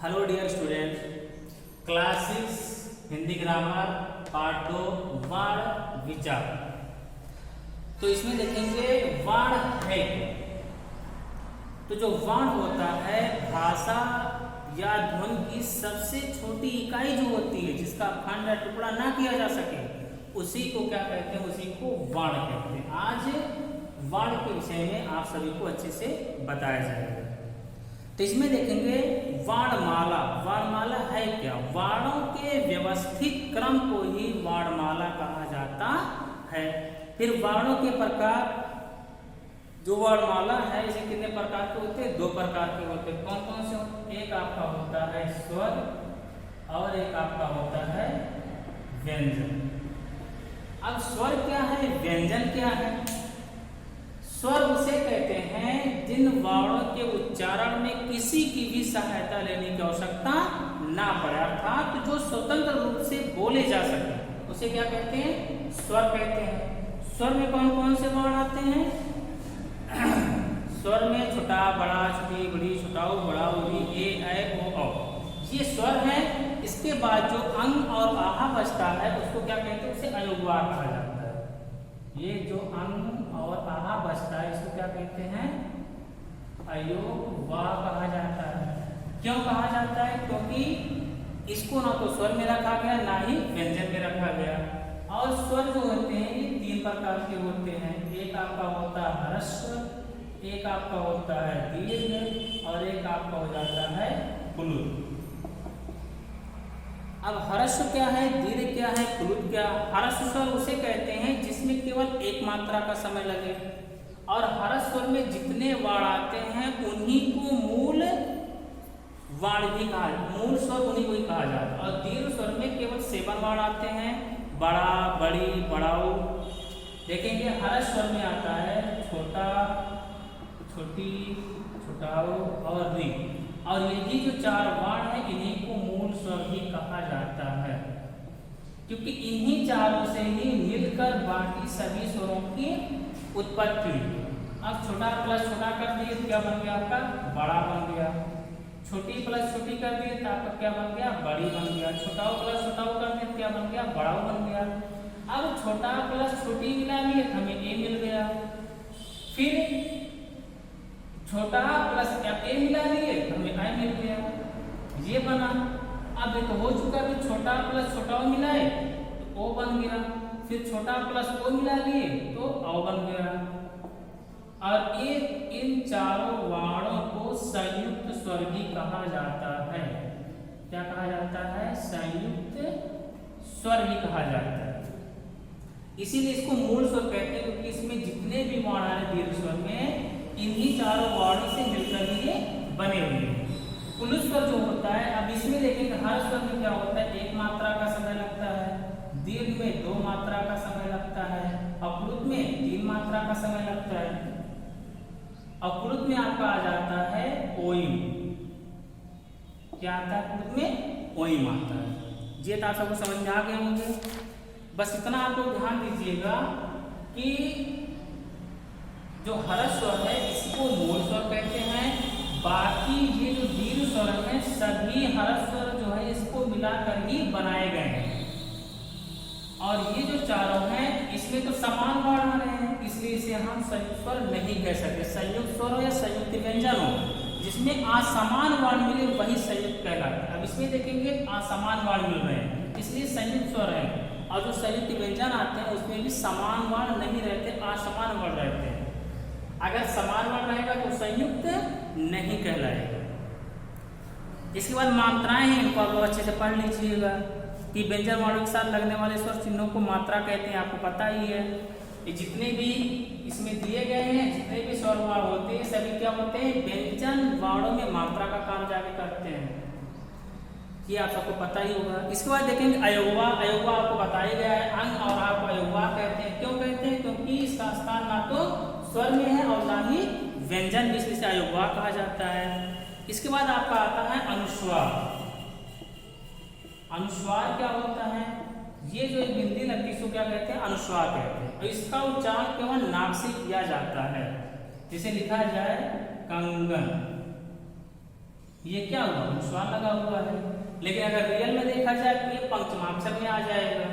Hello dear student, class 6 Hindi grammar part 2 वाण विचार। तो इसमें देखेंगे वाण है क्या। तो जो वाण होता है भाषा या ध्वनि की सबसे छोटी इकाई जो होती है, जिसका खंड या टुकड़ा ना किया जा सके, उसी को क्या कहते हैं, उसी को वाण कहते हैं। आज वाण के विषय में आप सभी को अच्छे से बताया जाएगा। तो इसमें देखेंगे वाणमाला। वाणमाला है क्या? वाणों के व्यवस्थित क्रम को ही वाणमाला कहा जाता है। फिर वाणों के प्रकार, जो वर्णमाला है इसे कितने प्रकार के होते हैं? 2 प्रकार के होते हैं। कौन कौन से होते हैं? एक आपका होता है स्वर और एक आपका होता है व्यंजन। अब स्वर क्या है, व्यंजन क्या है? स्वर उसे कहते हैं जिन वाणों के उच्चारण में किसी की भी सहायता लेने की आवश्यकता ना पड़े, अर्थात जो स्वतंत्र रूप से बोले जा सके, उसे क्या कहते हैं? स्वर कहते हैं। स्वर में कौन कौन से वर्ण आते हैं? स्वर में छोटा, बड़ा, छोटी, बड़ी, छोटाऊ, बड़ा, उड़ी, ए, ऐ, ओ, औ। ये स्वर है। इसके बाद जो अंग और आहा बचता है उसको क्या कहते हैं? उसे अयोगवार कहा जाता है। ये जो अंग और आहा बचता है इसको क्या कहते हैं? अयोगवार कहा जाता है। क्यों कहा जाता है? क्योंकि इसको ना तो स्वर में रखा गया ना ही व्यंजन में रखा गया। और स्वर जो होते हैं ये 3 प्रकार के होते हैं। एक आपका होता है ह्रस्व, एक आपका होता है दीर्घ और एक आपका हो जाता है प्लुत। अब ह्रस्व क्या है, दीर्घ क्या है, प्लुत क्या? ह्रस्व स्वर उसे कहते हैं जिसमें केवल एक मात्रा का समय लगे, और ह्रस्व स्वर में जितने वाण आते हैं उन्हीं को मूल वाण भी कहा, मूल स्वर उन्हीं को ही कहा जाता है। और दीर्घ स्वर में केवल 7 वाण आते हैं, बड़ा, बड़ी, बड़ाऊ। देखेंगे ह्रस्व स्वर में आता है छोटा, छोटी, छोटाऊ और री। और यही जो 4 वाण है इन्हीं को मूल स्वर भी कहा जाता है, क्योंकि इन्हीं चारों से ही मिलकर बाकी सभी स्वरों की उत्पत्ति हुई। अब छोटा प्लस छोटा कर दिए तो क्या बन गया? आपका बड़ा बन गया। छोटी प्लस छोटी कर दिए तो आपका क्या बन गया? बड़ी बन गया। छोटाऊ प्लस छोटाऊ कर दिए तो क्या बन गया? बड़ाऊ बन गया। अब छोटा प्लस छोटी मिला लिए तो हमें ए मिल गया। फिर छोटा प्लस ए मिला लिए तो हमें आई मिल गया, ये बना। अब एक हो चुका कि छोटा प्लस छोटाऊ मिलाए तो ओ बन गया। फिर छोटा प्लस ओ मिला लिए तो औ बन गया। और इन चारों वाणों को संयुक्त स्वर भी कहा जाता है। क्या कहा जाता है? संयुक्त स्वर भी कहा जाता है। इसीलिए इसको मूल स्वर कहते हैं, क्योंकि इसमें जितने भी वाण आ रहे दीर्घ स्वर में इन्हीं चारों वाणों से मिलकर ये बने हुए हैं। प्लुत स्वर जो होता है, अब इसमें देखेंगे हर स्वर में क्या होता है? 1 मात्रा का समय लगता है, दीर्घ में 2 मात्रा का समय लगता है, और प्लुत में 3 मात्रा का समय लगता है। और प्लुत में आपका आ जाता है ओइम। क्या आता है प्लुत में? ओइम आता है। ये तो आप सबको समझ में आ गए होंगे। बस इतना आप लोग ध्यान दीजिएगा कि जो ह्रस्व स्वर है इसको मूल स्वर कहते हैं। बाकी ये जो दीर्घ स्वर है सभी ह्रस्व स्वर जो है इसको मिलाकर ही बनाए गए हैं। और ये जो चारों हैं इसमें तो समान वर्ण आ रहे हैं, इसलिए इसे हम संयुक्त स्वर नहीं कह सकते। संयुक्त स्वर हो या संयुक्त व्यंजन हो, जिसमें असमान वर्ण मिले वही संयुक्त कहलाता है। अब इसमें देखेंगे असमान वर्ण मिल रहे हैं, इसलिए संयुक्त स्वर है। और जो संयुक्त व्यंजन आते हैं उसमें भी समान वर्ण नहीं रहते, असमान वर्ण रहते हैं। अगर समान वर्ण रहेगा तो संयुक्त नहीं कहलाएगा। इसके बाद मात्राएं हैं, इनको आप लोग अच्छे से पढ़ लीजिएगा कि व्यंजन वर्णों के साथ लगने वाले स्वर चिन्हों को मात्रा कहते हैं, आपको पता ही है। ये जितने भी इसमें दिए गए हैं, जितने भी स्वर वर्ण होते हैं सभी क्या होते हैं? व्यंजन वर्णों में मात्रा का काम जाके करते हैं, ये आप सबको पता ही होगा। इसके बाद देखेंगे अयोगवा। अयोगवा आपको बताया गया है, अंग और आहा को अयोगवा कहते हैं। क्यों कहते हैं? क्योंकि इसका स्थान ना तो स्वर में है और ना ही व्यंजन में, इसलिए अयोगवा कहा जाता है। इसके बाद आपका आता है अनुस्वार। अनुस्वार क्या होता है? ये जो एक बिंदी लगती है इसको क्या कहते हैं? अनुस्वार कहते हैं। और इसका उच्चारण केवल नाक से किया जाता है। जैसे लिखा जाए कंगन, ये क्या हुआ, अनुस्वार लगा हुआ है। लेकिन अगर रियल में देखा जाए तो ये पंचमाक्षर में आ जाएगा।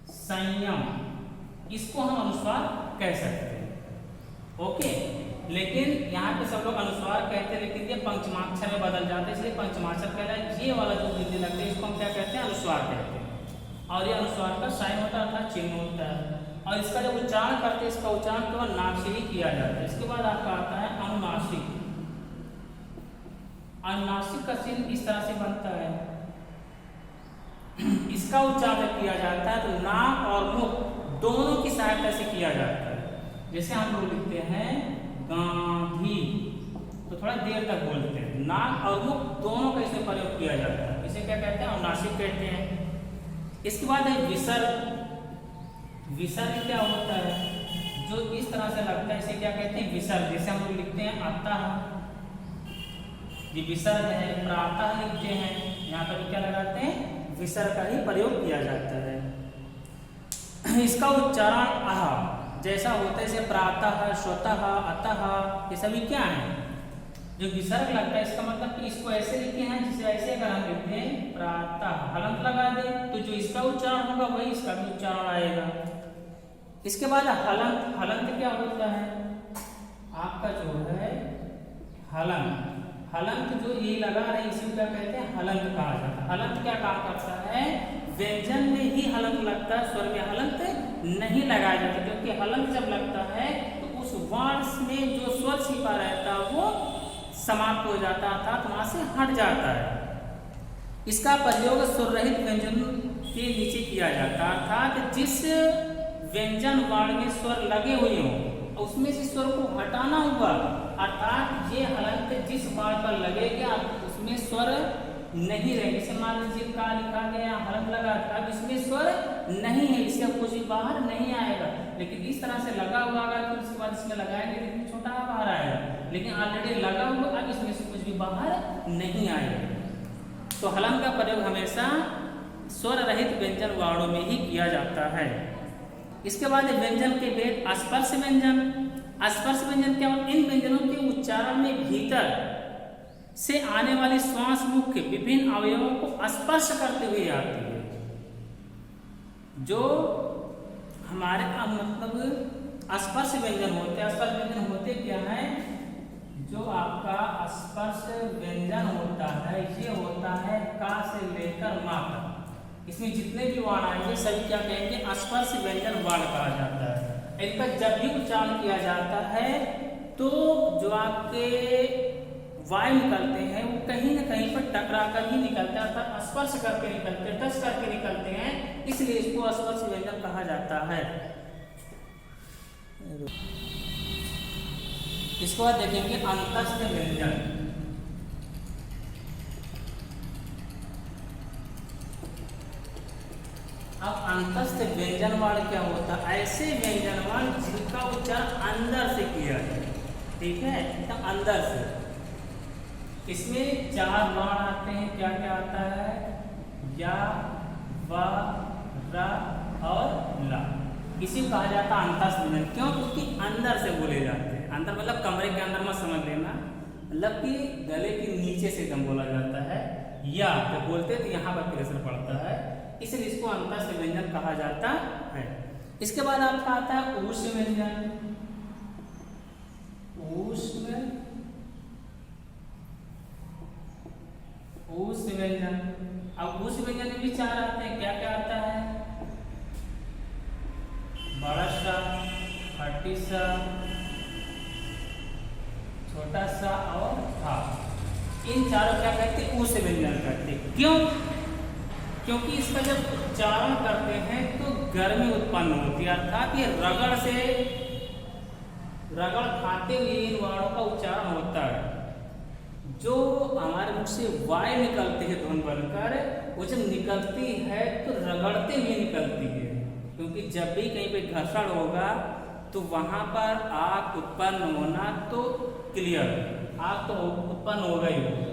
संयम, इसको हम अनुस्वार कह सकते हैं। ओके, लेकिन यहाँ पे सब लोग अनुस्वार कहते हैं, लेकिन ये पंचमाक्षर में बदल जाते हैं, इसलिए पंचमाक्षर कहता है। ये वाला जो बिंदु लगता है इसको हम क्या कहते हैं, अनुस्वार कहते हैं। और ये अनुस्वार का साइन होता है अर्थात चिन्ह होता है। और इसका जब उच्चारण करते हैं, इसका उच्चारण केवल नाक से ही किया जाता है। इसके बाद आपका आता है अनुनासिक। अनुनासिक का चिन्ह इस तरह से बनता है, इसका उच्चारण किया जाता है तो नाक और मुख दोनों की सहायता से किया जाता है। जैसे हम लोग लिखते हैं गांधी, तो थोड़ा देर तक बोलते हैं, नाक और मुख दोनों का इसमें प्रयोग किया जाता है। इसे क्या कहते हैं, अनुनासिक कहते हैं। इसके बाद है विसर्ग। विसर्ग क्या होता है, जो इस तरह से लगता है, इसे क्या कहते हैं, विसर्ग। जैसे हम लोग लिखते हैं अतः, ये विसर्ग है। प्रातः लिखते हैं, यहाँ पर क्या लगाते हैं, विसर्ग का ही प्रयोग किया जाता है। इसका उच्चारण आह जैसा होता है, जैसे प्रातः, स्वतः, अतः, ये सभी क्या है, जो विसर्ग लगता है। इसका मतलब कि इसको ऐसे लिखे हैं, जिसे ऐसे अगर हम लिखते हैं प्रातः, हलंत लगा दे तो जो इसका उच्चारण होगा वही इसका भी उच्चारण आएगा। इसके बाद हलंत। हलंत क्या होता है, आपका जो है हलंत, हलंत जो ये लगा रहे हैं इसी को क्या कहते हैं, हलंत कहा जाता है। हलंत क्या काम करता है, व्यंजन में ही हलंत लगता है, स्वर में हलंत नहीं लगाया जाता, क्योंकि हलंत जब लगता है तो उस वर्ण में जो स्वर छिपा रहता है वो समाप्त हो जाता है, अर्थात वहां से हट जाता है। इसका प्रयोग स्वर रहित व्यंजन के नीचे किया जाता है, अर्थात जिस व्यंजन वर्ण में स्वर लगे हुए हों उसमें से स्वर को हटाना हुआ, अर्थात ये हलंत जिस वर्ण पर लगेगा उसमें स्वर नहीं रहेगी। जैसे मान लीजिए का लिखा गया, हलंत लगा था, अब इसमें स्वर नहीं है, इससे कुछ भी बाहर नहीं आएगा। लेकिन इस तरह से लगा हुआ अगर तो उसके बाद इसमें लगाएंगे तो छोटा बाहर आएगा, लेकिन ऑलरेडी लगा हुआ अब इसमें से कुछ भी बाहर नहीं आएगा। तो हलंत का प्रयोग हमेशा स्वर रहित व्यंजन वर्णों में ही किया जाता है। इसके बाद व्यंजन के भेद, स्पर्श व्यंजन। स्पर्श व्यंजन क्या होता है, इन व्यंजनों के उच्चारण में भीतर से आने वाली श्वास मुख के विभिन्न अवयवों को स्पर्श करते हुए आती है। जो हमारे मतलब स्पर्श व्यंजन होते हैं, स्पर्श व्यंजन होते क्या है, जो आपका स्पर्श व्यंजन होता है ये होता है का से लेकर मा तक। इसमें जितने भी वर्ण आएंगे सभी क्या कहेंगे, स्पर्श व्यंजन वर्ण कहा जाता है। इनका जब भी उच्चारण किया जाता है तो जो आपके वायु निकलते हैं वो कहीं ना कहीं पर टकरा कर ही निकलते हैं, अर्थात स्पर्श करके निकलते हैं, टच करके निकलते हैं, इसलिए इसको स्पर्श व्यंजन कहा जाता है। इसके बाद देखेंगे अंतस्थ व्यंजन। अब अंतस्थ व्यंजन वर्ण क्या होता है, ऐसे व्यंजन वर्ण जिनका उच्चारण अंदर से किया जाए, ठीक है, तो अंदर से। इसमें चार वर्ण आते हैं, क्या क्या आता है, या, व, र और ला। इसी को कहा जाता है अंतस्थ व्यंजन। क्यों, क्योंकि अंदर से बोले जाते हैं। अंदर मतलब कमरे के अंदर मत समझ लेना, मतलब कि गले के नीचे से एकदम बोला जाता है। या जब बोलते हैं तो यहाँ पर प्रेशर पड़ता है, इसलिए इसको अंतस्थ व्यंजन कहा जाता है। इसके बाद आपका आता है ऊष्म व्यंजन। ऊष्म व्यंजन। अब ऊष्म व्यंजन में भी चार आते हैं, क्या क्या आता है, बड़ा सा, खट्टी सा, छोटा सा और हा। इन चारों क्या कहते हैं, ऊष्म व्यंजन कहते हैं। क्यों, क्योंकि इसका जब उच्चारण करते हैं तो गर्मी उत्पन्न होती है, अर्थात ये रगड़ खाते हुए इन वर्णों का उच्चारण होता है। जो हमारे मुख से वायु निकलती है ध्वनि बनकर, वो जब निकलती है तो रगड़ते हुए निकलती है, क्योंकि जब भी कहीं पे घर्षण होगा तो वहां पर आग उत्पन्न होना तो क्लियर, आग तो उत्पन्न होगा ही होगा।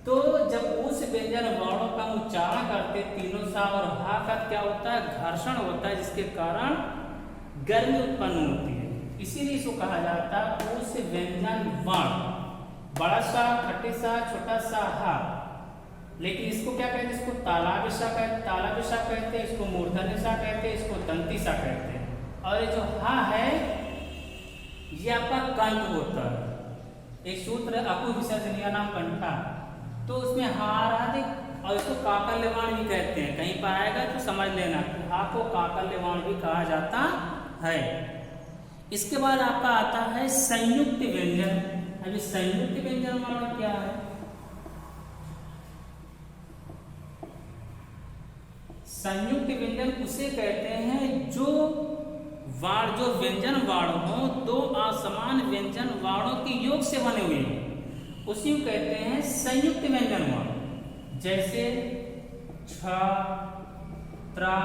तो जब उस व्यंजन वर्णों का उच्चारण करते तीनों सा और हा का क्या होता है, घर्षण होता है, जिसके कारण गर्मी उत्पन्न होती है। इसीलिए इसको कहा जाता है उस व्यंजन वर्ण। बड़ा सा, खट्टे सा, छोटा सा हा। लेकिन इसको क्या कहते हैं? इसको तालाबिशा कहते हैं, इसको मूर्धन्यसा कहते हैं, इसको दंतिसा कहते हैं। और ये जो हा है ये आपका कंठ होता है। एक सूत्र अकु विसर्जनीय नाम कंठा, तो उसमें हा आ रहा है और इसको काकल्यवाण भी कहते हैं। कहीं पर आएगा तो समझ लेना कि हा को काकल्यवाण भी कहा जाता है। इसके बाद आपका आता है संयुक्त व्यंजन। अभी संयुक्त व्यंजन वाला क्या है? संयुक्त व्यंजन उसे कहते हैं जो व्यंजन वाण हो, दो असमान व्यंजन वाणों के योग से बने हुए हो, उसी को कहते हैं संयुक्त व्यंजन वाण। जैसे छ, त्रा,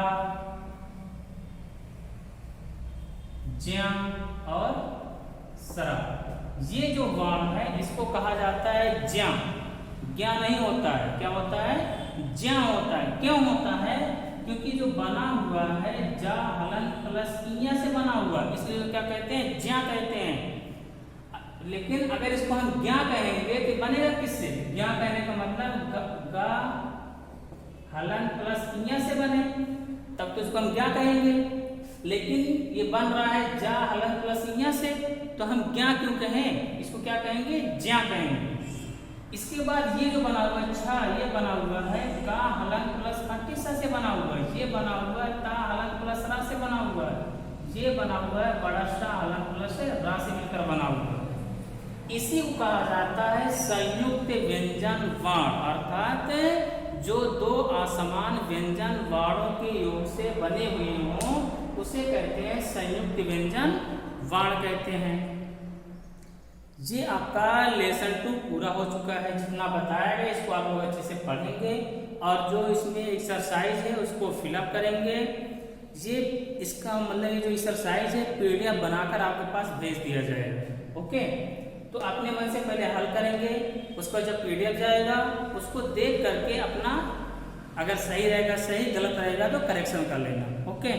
ज्या और सरा, ये जो वाण है इसको कहा जाता है ज्या। ज्ञा नहीं होता है, क्या होता है? ज्या होता है। क्यों होता है? क्योंकि जो बना हुआ है जा हलन प्लस इया से बना हुआ, इसलिए क्या कहते हैं? ज्या कहते हैं। लेकिन अगर इसको हम ज्ञा कहेंगे तो बनेगा किससे? ज्ञा कहने का मतलब गा हलन प्लस इया से बने, तब तो इसको हम ज्ञा कहेंगे। लेकिन ये बन रहा है जा हलन प्लस इया से, तो हम ज्ञा क्यों कहें? इसको क्या कहेंगे? ज्या कहेंगे। इसके बाद ये जो बना हुआ है छा, ये बना हुआ है का हलन प्लस अंतिसा से बना हुआ है, ये बना हुआ है ता हलन प्लस रा से बना हुआ है, ये बना हुआ है बड़ा सा हलन प्लस रा से मिलकर बना हुआ है। इसी को कहा जाता है संयुक्त व्यंजन वाण, अर्थात जो दो असमान व्यंजन वाणों के योग से बने हुए हों उसे कहते हैं संयुक्त व्यंजन वाण कहते हैं। ये आपका लेसन 2 पूरा हो चुका है। जितना बताया गया इसको आप लोग अच्छे से पढ़ेंगे और जो इसमें एक्सरसाइज है उसको फिलअप करेंगे। ये इसका मतलब ये जो एक्सरसाइज है पीडीएफ बनाकर आपके पास भेज दिया जाएगा। ओके, तो अपने मन से पहले हल करेंगे, उसको जब पीडीएफ जाएगा उसको देख करके अपना अगर सही रहेगा सही, गलत रहेगा तो करेक्शन कर लेना। ओके।